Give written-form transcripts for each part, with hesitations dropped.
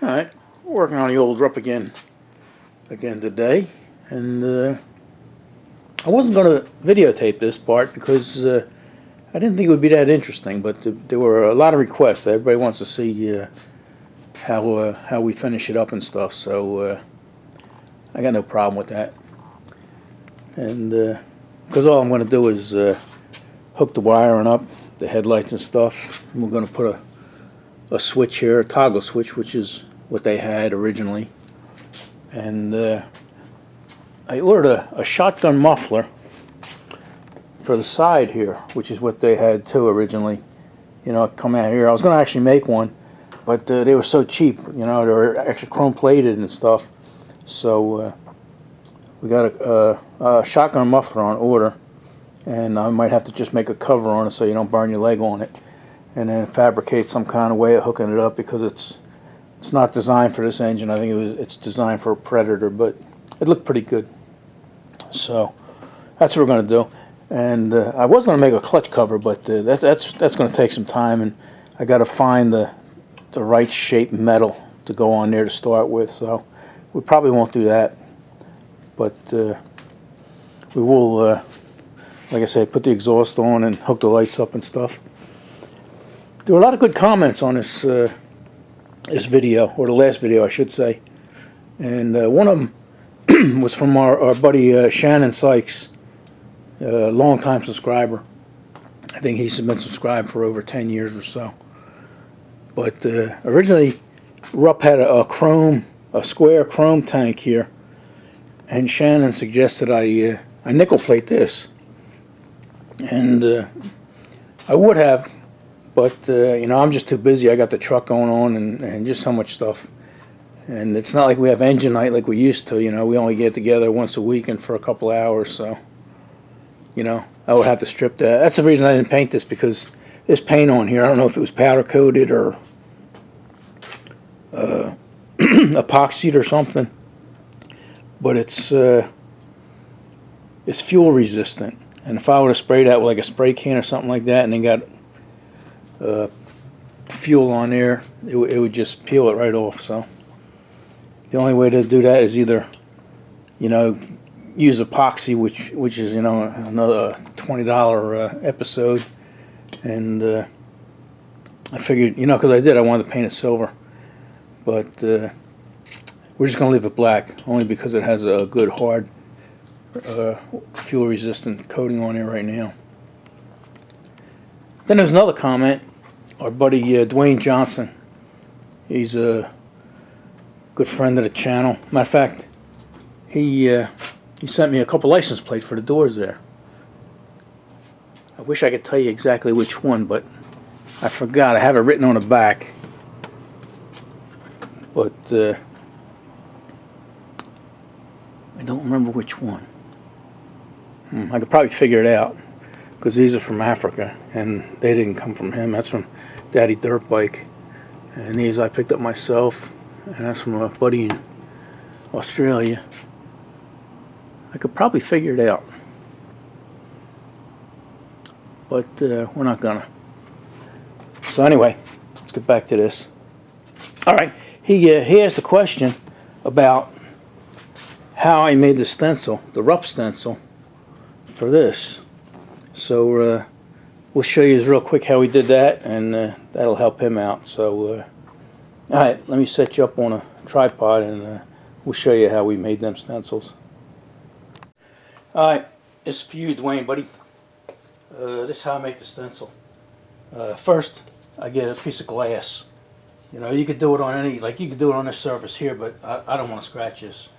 Alright, working on the old Rupp again today, and I wasn't going to videotape this part because I didn't think it would be that interesting, but there were a lot of requests. Everybody wants to see how we finish it up and stuff, so I got no problem with that. And because all I'm going to do is hook the wiring up, the headlights and stuff, and we're going to put a switch here, a toggle switch, which is what they had originally. And I ordered a shotgun muffler for the side here, which is what they had too originally. You know, come out here. I was going to actually make one, but they were so cheap. You know, they were actually chrome plated and stuff. So we got a shotgun muffler on order, and I might have to just make a cover on it so you don't burn your leg on it, and then fabricate some kind of way of hooking it up, because it's not designed for this engine. I think it's designed for a Predator, but it looked pretty good. So that's what we're going to do. And I was going to make a clutch cover, but that's going to take some time, and I got to find the right shape metal to go on there to start with. So we probably won't do that, but we will, like I said, put the exhaust on and hook the lights up and stuff. There were a lot of good comments on this this video, or the last video I should say, and one of them was from our buddy Shannon Sykes, a long-time subscriber. I think he's been subscribed for over 10 years or so. But originally Rupp had a square chrome tank here, and Shannon suggested I nickel plate this, and I would have, but you know, I'm just too busy. I got the truck going on and just so much stuff, and it's not like we have engine night like we used to. You know, we only get together once a week and for a couple of hours, so you know, I would have to strip that. That's the reason I didn't paint this, because this paint on here, I don't know if it was powder coated or epoxied or something, but it's fuel resistant, and if I would have sprayed that with like a spray can or something like that and then got fuel on there, it would just peel it right off. So the only way to do that is either, you know, use epoxy, which is, you know, another $20 episode, and I figured, you know, because I wanted to paint it silver, but we're just going to leave it black, only because it has a good hard fuel resistant coating on it right now. Then there's another comment. Our buddy Dwayne Johnson, he's a good friend of the channel. Matter of fact, he sent me a couple license plates for the doors there. I wish I could tell you exactly which one, but I forgot. I have it written on the back, but I don't remember which one. I could probably figure it out, because these are from Africa, and they didn't come from him. That's from Daddy Dirt Bike, and these I picked up myself, and that's from a buddy in Australia. I could probably figure it out, but we're not gonna. So anyway, let's get back to this. All right, he asked a question about how I made the stencil, the Rupp stencil, for this. So we'll show you real quick how we did that, and that'll help him out. So all right, let me set you up on a tripod, and we'll show you how we made them stencils. All right, this is for you, Dwayne, buddy. This is how I make the stencil. First, I get a piece of glass. You know, you could do it on any, like you could do it on this surface here, but I don't want to scratch this.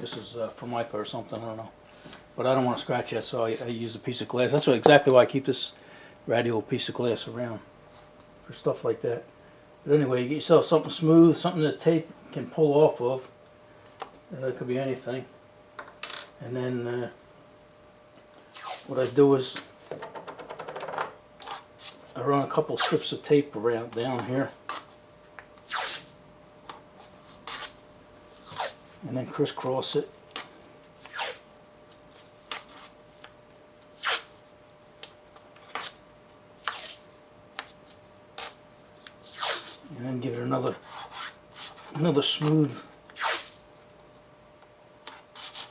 This is Formica or something, I don't know. But I don't want to scratch that, so I use a piece of glass. That's exactly why I keep this ratty old piece of glass around, for stuff like that. But anyway, you get yourself something smooth, something that tape can pull off of. It could be anything. And then what I do is I run a couple strips of tape around down here, and then crisscross it. And then give it another another smooth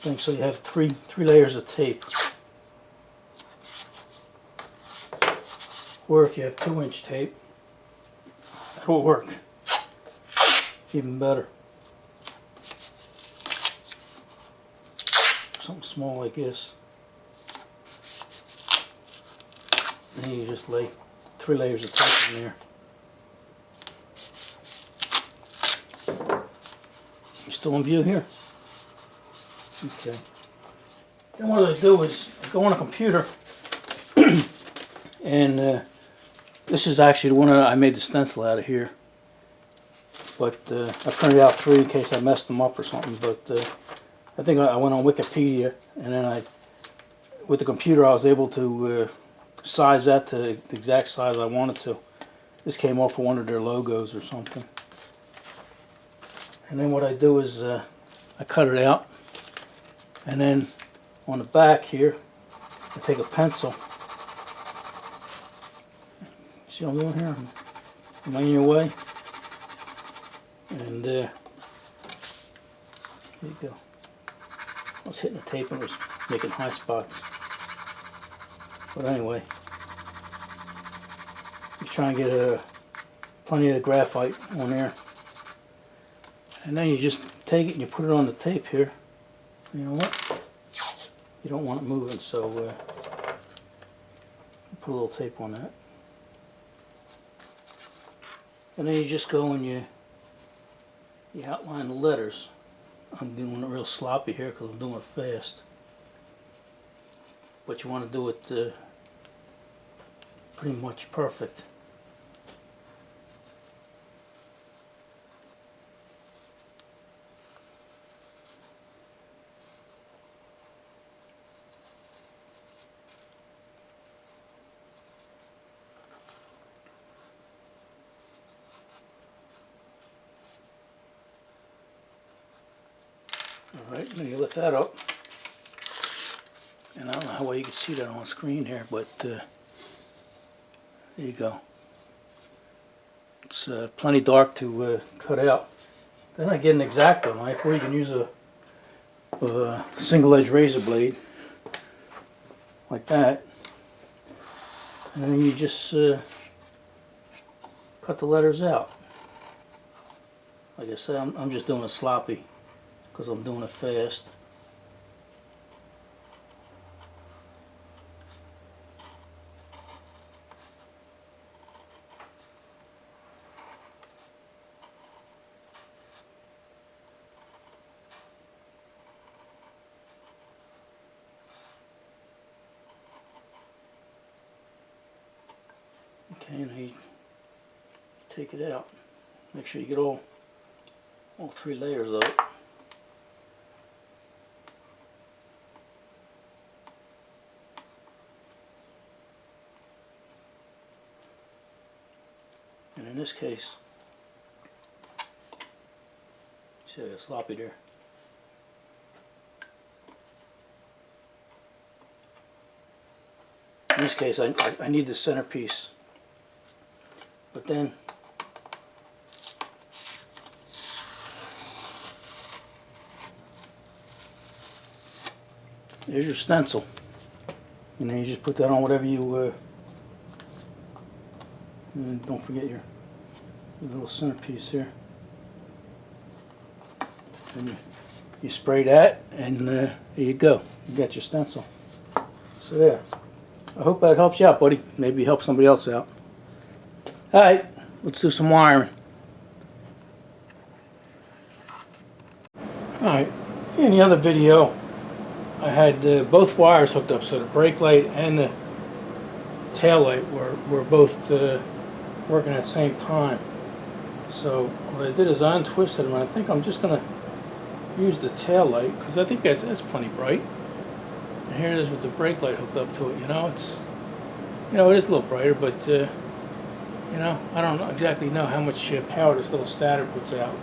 thing, so you have three layers of tape. Or if you have 2-inch tape, that'll work even better. Something small like this. And then you just lay 3 layers of tape in there. You still in view here? Okay. Then what I do is I go on a computer and this is actually the one I made the stencil out of here. But I printed out 3 in case I messed them up or something. But I think I went on Wikipedia, and then with the computer I was able to size that to the exact size I wanted to. This came off of one of their logos or something. And then what I do is I cut it out, and then on the back here I take a pencil. See what I'm doing here? Am I in your way? And there you go. I was hitting the tape and it was making high spots. But anyway, you try and get plenty of graphite on there. And then you just take it and you put it on the tape here. You know what? You don't want it moving, so put a little tape on that. And then you just go and you outline the letters. I'm doing it real sloppy here because I'm doing it fast. But you want to do it pretty much perfect. Alright, then you lift that up. And I don't know how well you can see that on screen here, but there you go. It's plenty dark to cut out. Then I get an X-Acto knife, or you can use a single edge razor blade like that. And then you just cut the letters out. Like I said, I'm just doing it sloppy because I'm doing it fast. Okay, now you take it out. Make sure you get all 3 layers of it. And in this case, see I got sloppy there. In this case, I need the centerpiece. But then there's your stencil. And then you just put that on whatever you and don't forget your little centerpiece here. And you spray that, and there you go. You got your stencil. So there. I hope that helps you out, buddy. Maybe help somebody else out. Alright, let's do some wiring. Alright, in the other video I had both wires hooked up, so the brake light and the tail light were both working at the same time. So what I did is I untwisted them, and I think I'm just going to use the tail light because I think that's plenty bright. And here it is with the brake light hooked up to it. You know, it is a little brighter, but you know, I don't exactly know how much power this little stator puts out.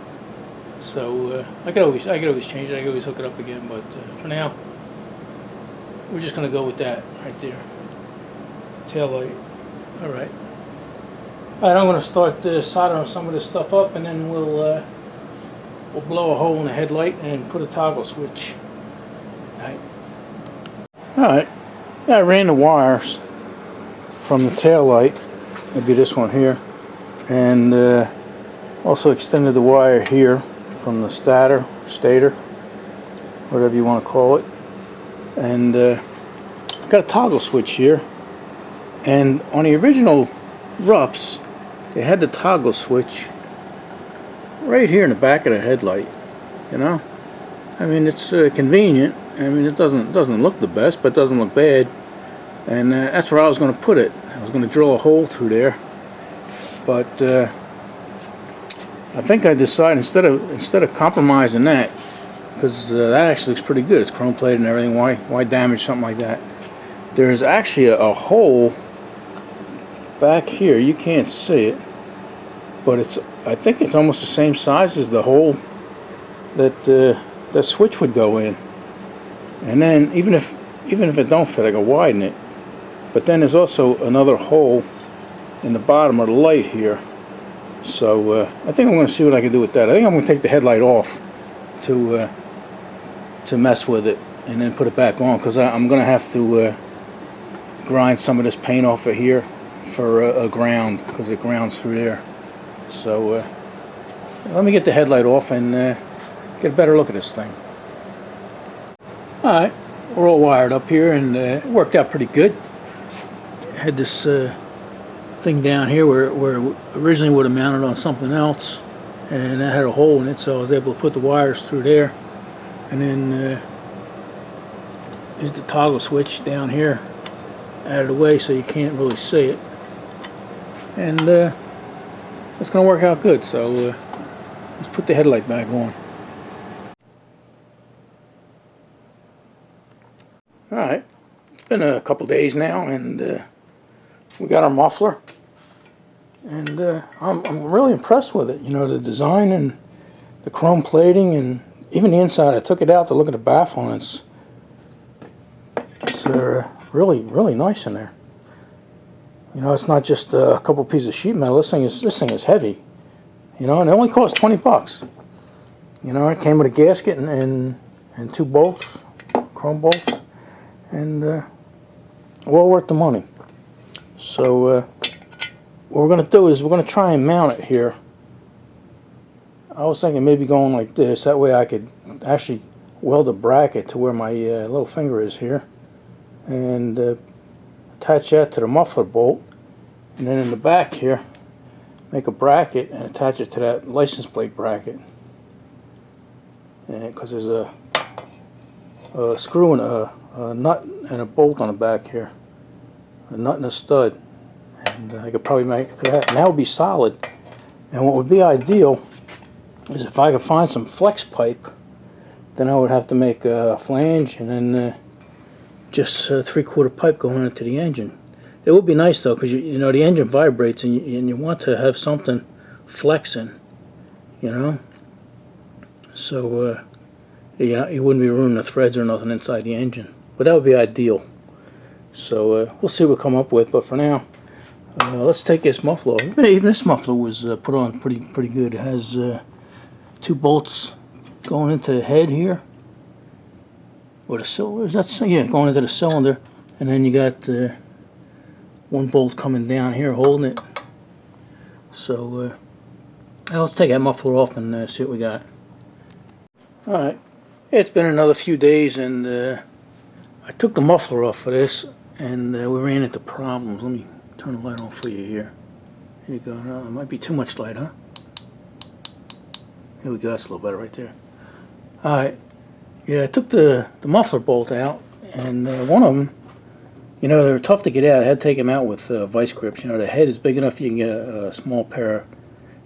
So I could always change it. I could always hook it up again. But for now, we're just going to go with that right there. Tail light. All right. All right. I'm going to start soldering some of this stuff up, and then we'll we'll blow a hole in the headlight and put a toggle switch. Alright, I ran the wires from the tail light, maybe this one here, and also extended the wire here from the stator, whatever you want to call it, and got a toggle switch here. And on the original Rupps, they had the toggle switch right here in the back of the headlight. You know, I mean, it's convenient. I mean, it doesn't look the best, but it doesn't look bad. And that's where I was going to put it. I was going to drill a hole through there, but I think I decided instead of compromising that, because that actually looks pretty good. It's chrome plated and everything. Why damage something like that? There's actually a hole back here. You can't see it, but I think it's almost the same size as the hole that the switch would go in. And then even if it don't fit, I can widen it. But then there's also another hole in the bottom of the light here. So I think I'm going to see what I can do with that. I think I'm going to take the headlight off to mess with it, and then put it back on, because I'm going to have to grind some of this paint off of here for a ground, because it grounds through there. So let me get the headlight off and get a better look at this thing. Alright, we're all wired up here, and it worked out pretty good. Had this thing down here where originally would have mounted on something else, and that had a hole in it, so I was able to put the wires through there, and then use the toggle switch down here out of the way so you can't really see it, and it's going to work out good. So let's put the headlight back on. Alright, it's been a couple days now, and we got our muffler, and I'm really impressed with it. You know, the design and the chrome plating, and even the inside. I took it out to look at the baffle, and it's really nice in there. You know, it's not just a couple pieces of sheet metal. This thing is heavy. You know, and it only cost $20. You know, it came with a gasket and 2 bolts, chrome bolts, and well worth the money. So what we're going to do is we're going to try and mount it here. I was thinking maybe going like this. That way I could actually weld a bracket to where my little finger is here, and attach that to the muffler bolt, and then in the back here make a bracket and attach it to that license plate bracket, because there's a screw and a nut and a bolt on the back here, a nut and a stud, and I could probably make that, and that would be solid. And what would be ideal is if I could find some flex pipe, then I would have to make a flange and then just a 3/4 pipe going into the engine. It would be nice though, because you know the engine vibrates, and you want to have something flexing, you know. So yeah, it wouldn't be ruining the threads or nothing inside the engine, but that would be ideal. So we'll see what we come up with. But for now, let's take this muffler off. Even this muffler was put on pretty good. It has 2 bolts going into the head here, or the cylinder. Is that, yeah, going into the cylinder, and then you got 1 bolt coming down here holding it. So let's take that muffler off and see what we got. Alright, it's been another few days, and I took the muffler off for this, and we ran into problems. Let me turn the light on for you here. Here you go. It might be too much light, huh? Here we go. That's a little better right there. Alright, yeah, I took the muffler bolt out, and one of them, you know, they're tough to get out. I had to take them out with vice grips. You know, the head is big enough you can get a small pair of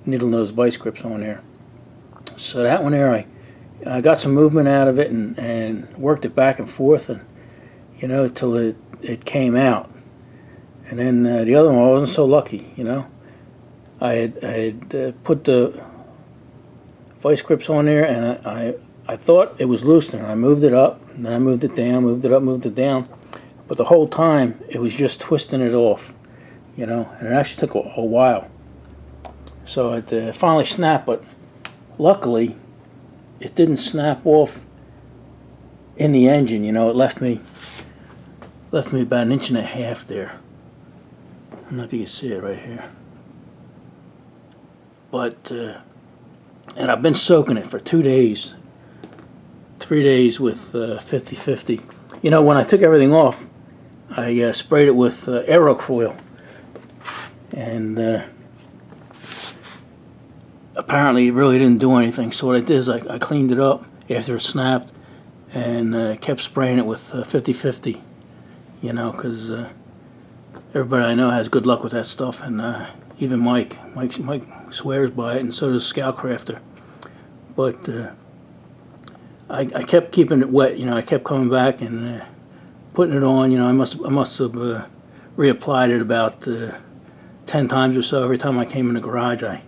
needle nose vice grips on there. So that one there, I got some movement out of it, and worked it back and forth, and you know, till it came out. And then the other one, I wasn't so lucky. You know, I had put the vice grips on there, and I thought it was loosening. I moved it up, and then I moved it down, moved it up, moved it down. But the whole time, it was just twisting it off, you know, and it actually took a while. So it finally snapped, but luckily, it didn't snap off in the engine. You know, it left me about 1.5 inches there. I don't know if you can see it right here. But and I've been soaking it for 2 days, 3 days with 50/50. You know, when I took everything off, I sprayed it with Aerocoil, and apparently it really didn't do anything. So what I did is I cleaned it up after it snapped, and kept spraying it with 50/50. You know, because everybody I know has good luck with that stuff, and even Mike swears by it, and so does Scoutcrafter. But I kept keeping it wet. You know, I kept coming back and putting it on. You know, I must have reapplied it about 10 times or so. Every time I came in the garage, I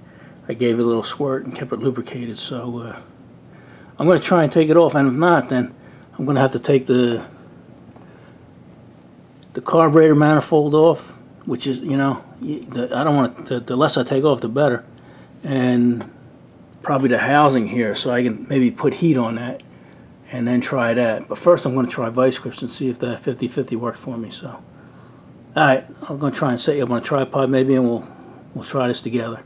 gave it a little squirt and kept it lubricated. So I'm going to try and take it off, and if not, then I'm going to have to take the carburetor manifold off, which is, you know, I don't want it the less I take off, the better, and probably the housing here, so I can maybe put heat on that and then try that. But first I'm going to try vice grips and see if that 50/50 worked for me. So alright, I'm going to try and set you up on a tripod maybe, and we'll try this together.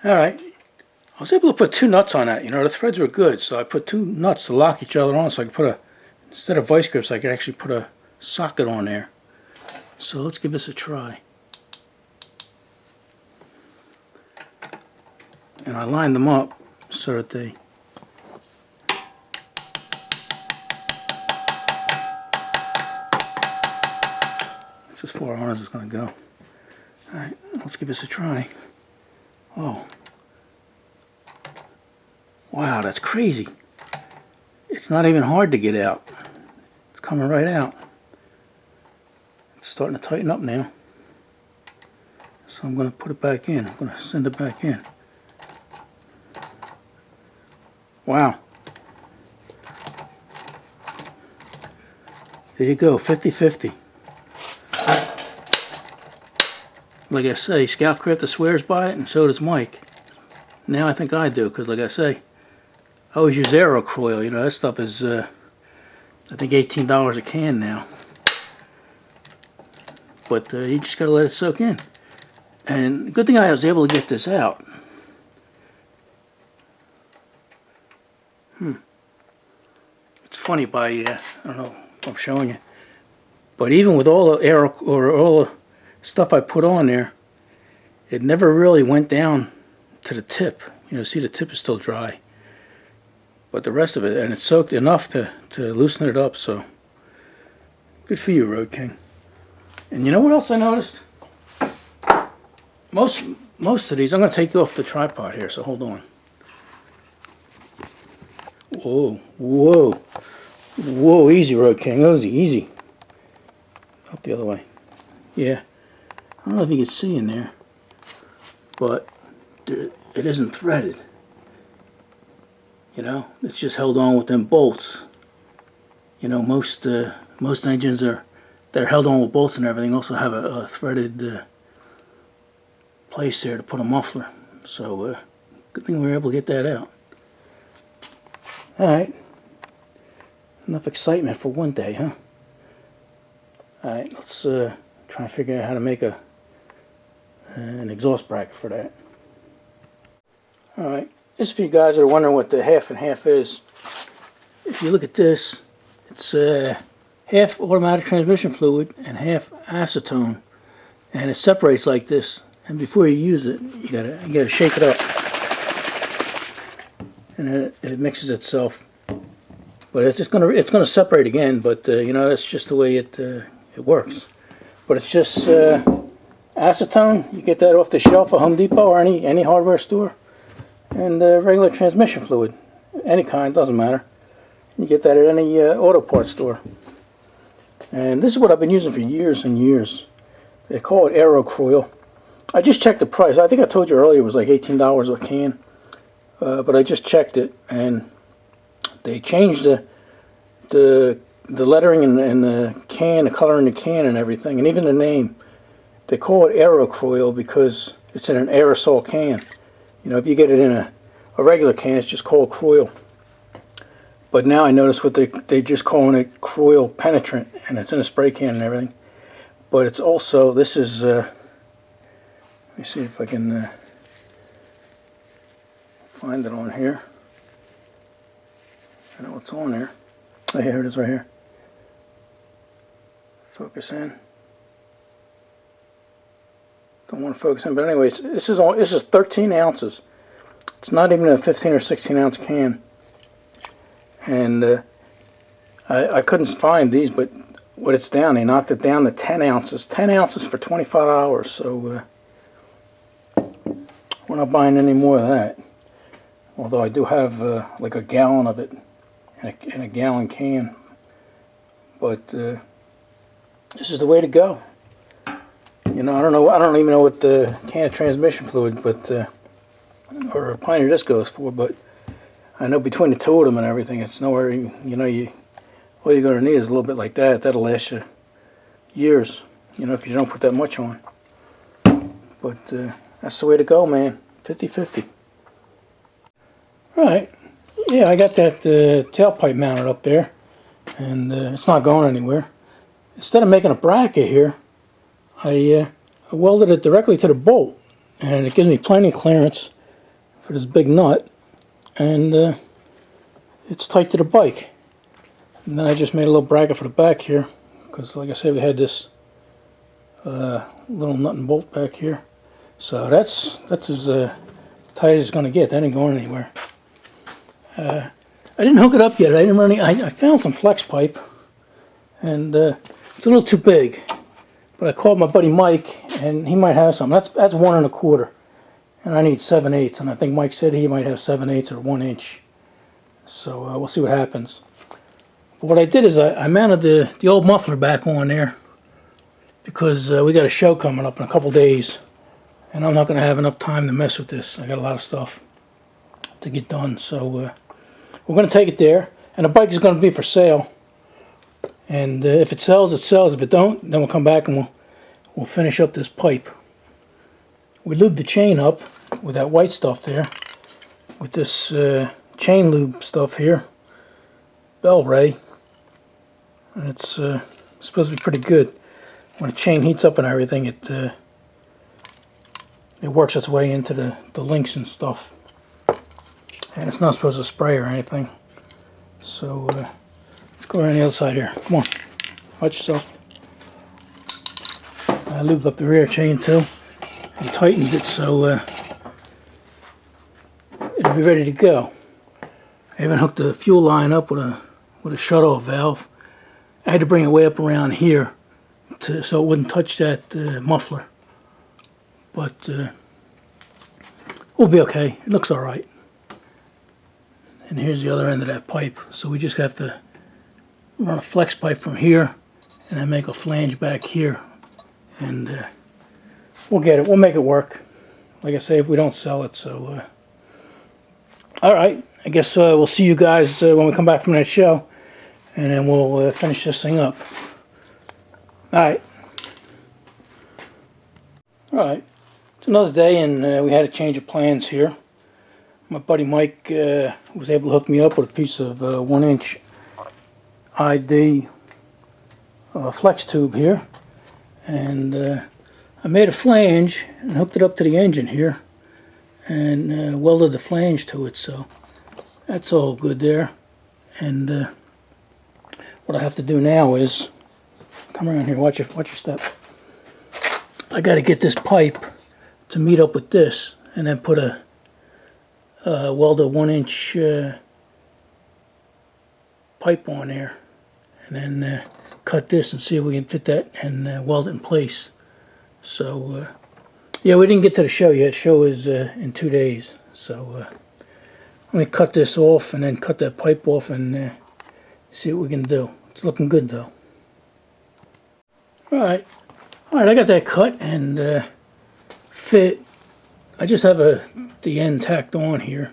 Alright, I was able to put 2 nuts on that. You know, the threads were good, so I put 2 nuts to lock each other on, so I could put instead of vice grips, I could actually put a socket on there. So let's give this a try. And I lined them up so that they that's as far on as it's going to go. Alright, let's give this a try. Oh. Wow, that's crazy. It's not even hard to get out. It's coming right out. It's starting to tighten up now. So I'm going to put it back in. I'm going to send it back in. Wow. There you go, 50/50. Like I say, Scoutcrafter swears by it, and so does Mike. Now I think I do, because like I say, I always use Aerocoil. You know, that stuff is, I think $18 a can now. But you just got to let it soak in. And good thing I was able to get this out. It's funny I don't know if I'm showing you, but even with all the air or all the stuff I put on there, it never really went down to the tip. You know, see, the tip is still dry, but the rest of it, and it soaked enough to loosen it up. So good for you, Road King. And you know what else I noticed? Most of these, I'm going to take you off the tripod here, so hold on. Whoa, whoa, whoa, easy, Road King, easy. Up the other way. Yeah, I don't know if you can see in there, but it isn't threaded. You know, it's just held on with them bolts. You know, most engines that are held on with bolts and everything also have a threaded place there to put a muffler. So good thing we were able to get that out. Alright, enough excitement for one day, huh? Alright, let's try and figure out how to make an exhaust bracket for that. Alright, this is for you guys that are wondering what the half and half is. If you look at this, it's half automatic transmission fluid and half acetone, and it separates like this. And before you use it, you gotta shake it up, and it mixes itself. But it's gonna separate again. But you know, that's just the way it works. But it's just acetone. You get that off the shelf at Home Depot or any hardware store, and regular transmission fluid, any kind, doesn't matter. You get that at any auto parts store. And this is what I've been using for years and years. They call it Aerocoil. I just checked the price. I think I told you earlier it was like $18 a can. But I just checked it, and they changed the lettering and the can, the color in the can and everything, and even the name. They call it Aerocoil because it's in an aerosol can. You know, if you get it in a a regular can. It's just called Cruel. But now I notice what they just calling it Cruel Penetrant, and it's in a spray can and everything. But it's also, this is, let me see if I can find it on here. I know it's on there. Oh, here it is right here. Focus in. Don't want to focus in, but anyways, this is 13 ounces. It's not even a 15 or 16 ounce can. And I couldn't find these, but what it's down, they knocked it down to 10 ounces. 10 ounces for $25, so we're not buying any more of that. Although I do have like a gallon of it in a gallon can. But this is the way to go. You know, I don't even know what the can of transmission fluid, but or a Pioneer disc goes for, but I know between the two of them and everything, it's nowhere. You know, all you're gonna need is a little bit like that. That'll last you years. You know, because you don't put that much on. But that's the way to go, man. 50-50. Right. Yeah, I got that tailpipe mounted up there, and it's not going anywhere. Instead of making a bracket here, I welded it directly to the bolt, and it gives me plenty of clearance for this big nut, and it's tight to the bike. And then I just made a little bracket for the back here, because like I said, we had this little nut and bolt back here. So that's as tight as it's going to get. That ain't going anywhere. I didn't hook it up yet. I found some flex pipe, and it's a little too big. But I called my buddy Mike, and he might have some. That's 1 1/4, and I need 7/8, and I think Mike said he might have 7/8 or 1 inch. So we'll see what happens. But what I did is I mounted the old muffler back on there, because we got a show coming up in a couple days, and I'm not going to have enough time to mess with this. I got a lot of stuff to get done, so we're going to take it there, and the bike is going to be for sale. And if it sells, it sells. If it don't, then we'll come back and we'll finish up this pipe. We lubed the chain up with that white stuff there, with this chain lube stuff here, Bell Ray, and it's supposed to be pretty good. When the chain heats up and everything, it works its way into the links and stuff, and it's not supposed to spray or anything. So let's go around the other side here. Come on, watch yourself. I lubed up the rear chain too and tightened it so it'll be ready to go. I even hooked the fuel line up with a shut-off valve. I had to bring it way up around here so it wouldn't touch that muffler. But we'll be okay. It looks all right. And here's the other end of that pipe. So we just have to run a flex pipe from here, and then make a flange back here, and we'll get it. We'll make it work. Like I say, if we don't sell it, so all right. I guess we'll see you guys when we come back from that show, and then we'll finish this thing up. All right. All right. It's another day, and we had a change of plans here. My buddy Mike was able to hook me up with a piece of 1 inch ID flex tube here, and I made a flange and hooked it up to the engine here, and welded the flange to it, so that's all good there. And what I have to do now is come around here, watch your step. I got to get this pipe to meet up with this, and then put a weld a 1 inch pipe on there, and then cut this and see if we can fit that and weld it in place. So yeah, we didn't get to the show yet. Show is in 2 days, so let me cut this off and then cut that pipe off and see what we can do. It's looking good though. Alright, I got that cut and fit. I just have the end tacked on here,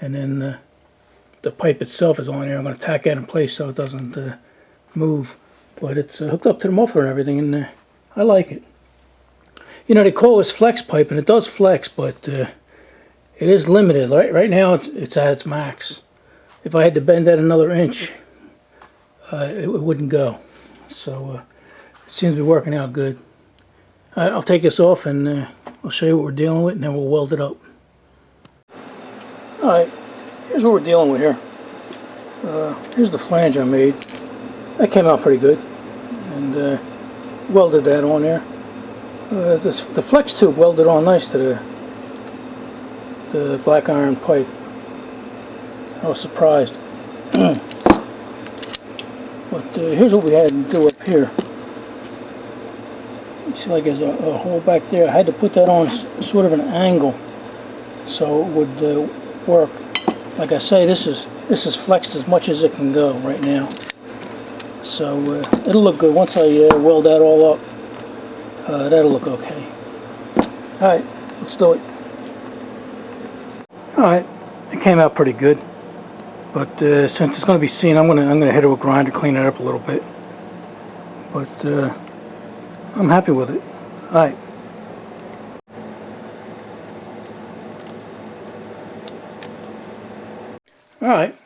and then the pipe itself is on there. I'm going to tack that in place so it doesn't move, but it's hooked up to the muffler and everything, and I like it. You know, they call this flex pipe, and it does flex, but it is limited. Right now it's at its max. If I had to bend that another inch, it wouldn't go. So it seems to be working out good. I'll take this off and I'll show you what we're dealing with, and then we'll weld it up. Alright, here's what we're dealing with here. Here's the flange I made. That came out pretty good. And welded that on there. The flex tube welded on nice to the black iron pipe. I was surprised. But here's what we had to do up here. You see, like there's a hole back there. I had to put that on sort of an angle so it would work. Like I say, this is flexed as much as it can go right now. So it'll look good once I weld that all up. That'll look okay. All right, let's do it. All right, it came out pretty good. But since it's going to be seen, I'm gonna hit it with a grinder, clean it up a little bit. But I'm happy with it. All right. All right.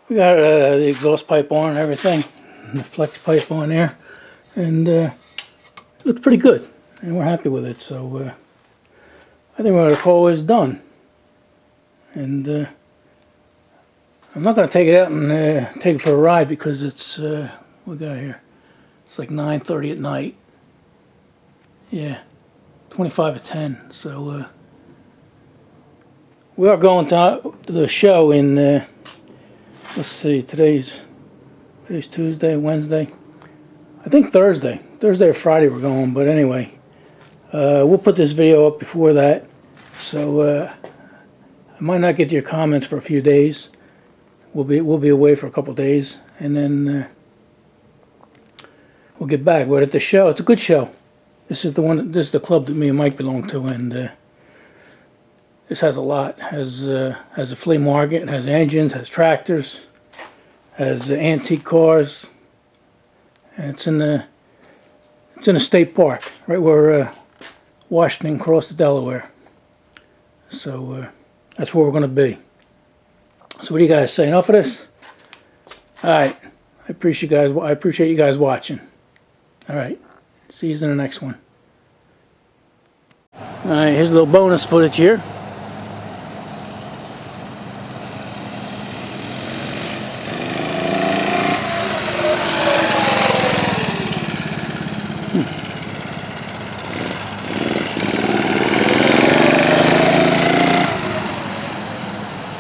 We got the exhaust pipe on and everything, and the flex pipe on there, and it looks pretty good, and we're happy with it. So I think we're going to call this done. And I'm not going to take it out and take it for a ride because it's what we got here. It's like 9:30 at night. Yeah, 25 to 10. So we are going to the show in. Let's see. Today's Tuesday, Wednesday. I think Thursday or Friday we're going. But anyway, we'll put this video up before that. So I might not get to your comments for a few days. We'll be away for a couple days, and then we'll get back. But at the show, it's a good show. This is the club that me and Mike belong to, and this has a lot. Has a flea market, has engines, has tractors, has antique cars, and it's in a state park right where Washington crossed the Delaware. So that's where we're going to be. So what do you guys say? Enough of this? All right. I appreciate you guys watching. All right. See you in the next one. All right. Here's a little bonus footage here.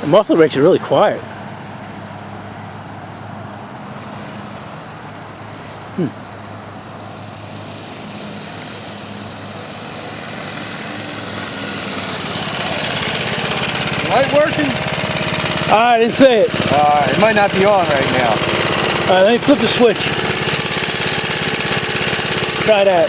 The muffler brakes are really quiet. Light working? I didn't say it. It might not be on right now. Let me flip the switch. Try that.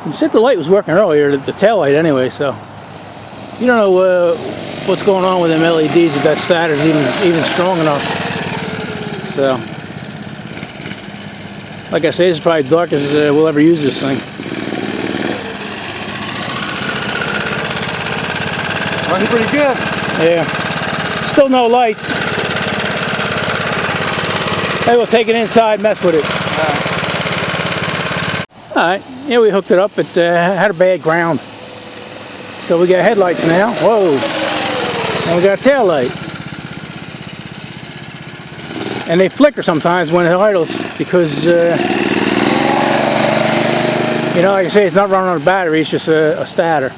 You said the light was working earlier, the tail light anyway, so you don't know what's going on with them LEDs, if that stator's even strong enough. So, like I say, it's probably dark as we'll ever use this thing. Running pretty good. Yeah. Still no lights. Hey, we'll take it inside, mess with it. Alright, yeah, we hooked it up. It had a bad ground. So we got headlights now. Whoa. And we got a tail light. And they flicker sometimes when it idles because, you know, like I say, it's not running on a battery, it's just a stator.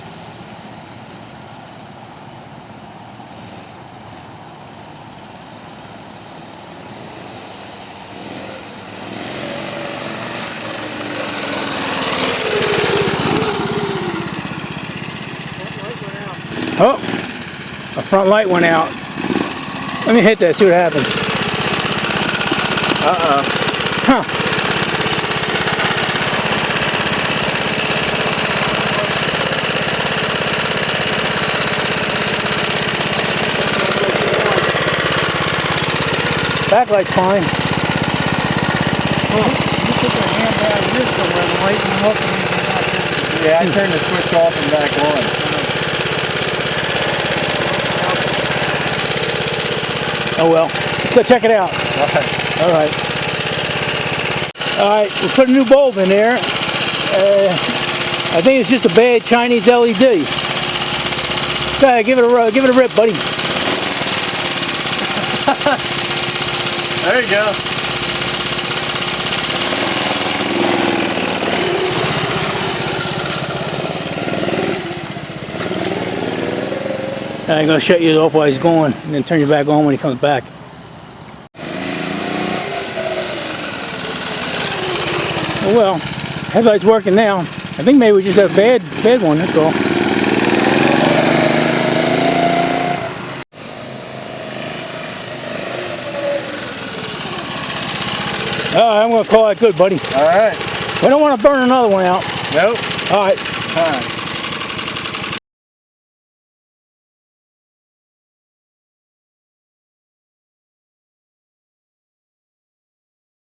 Oh, a front light went out. Let me hit that, see what happens. Huh. Backlight's fine. You put your hand down here somewhere, the light went off and you went back in. Yeah, I turned the switch off and back on. Oh well, let's go check it out. All right. All right, we put a new bulb in there. I think it's just a bad Chinese LED. Go ahead, give it a rip, buddy. There you go. I'm going to shut you off while he's going, and then turn you back on when he comes back. Oh well, headlight's working now. I think maybe we just have a bad one, that's all. Alright, I'm going to call that good, buddy. All right. We don't want to burn another one out. Nope. Alright. All right.